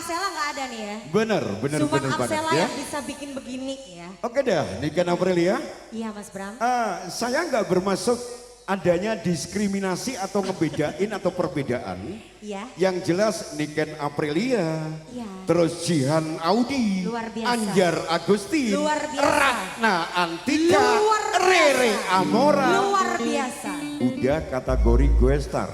Arsela nggak ada nih ya. Bener Cuma banget Arsela ya. yang bisa bikin begini ya. Oke dah, Niken Aprilia. Iya Mas Bram. Saya nggak bermaksud adanya diskriminasi atau ngebedain atau perbedaan. Iya. Yang jelas Niken Aprilia, Iya. terus Jihan Audi, Luar biasa. Anjar Agustin, Luar biasa. Ratna Antika, Luar biasa. Rere Amora. Luar biasa. Udah kategori gue star,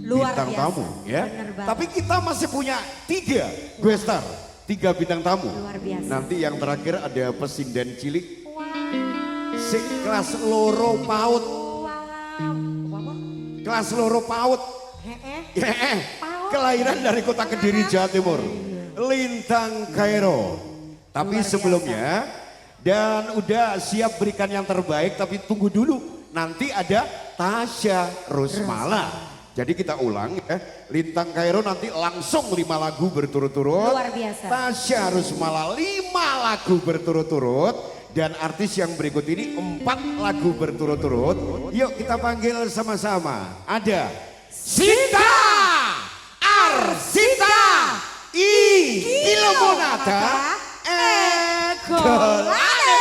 Luar bintang biasa. tamu ya. Bener banget. Tapi kita masih punya 3 gue star, 3 bintang tamu. Luar biasa. Nanti yang terakhir ada pesinden cilik, Wow. sing kelas loro paut. Wow. Kelas loro paut. Paut. Kelahiran dari kota Kediri, Jawa Timur. Lintang Kairo. Tapi Luar biasa. sebelumnya, dan udah siap berikan yang terbaik, tapi tunggu dulu. Nanti ada Tasya Rusmala. Jadi kita ulang ya. Lintang Kairo nanti langsung 5 lagu berturut-turut. Luar biasa. Tasya Rusmala 5 lagu berturut-turut. Dan artis yang berikut ini 4 lagu berturut-turut. Yuk kita panggil sama-sama. Ada Sinta Arsita Ilmonata Ekolade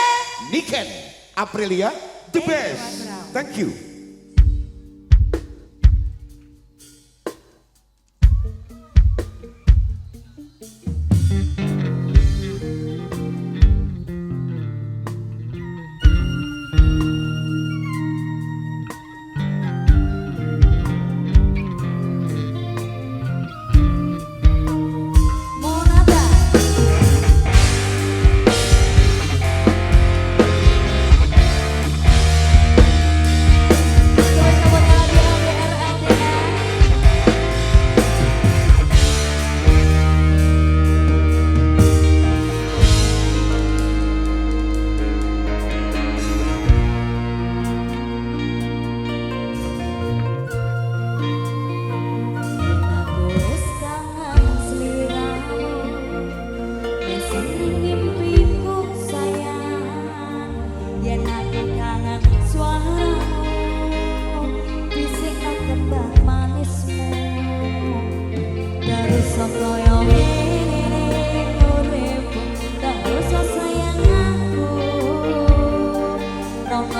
Niken Aprilia the best. Thank you. Monada.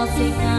Sing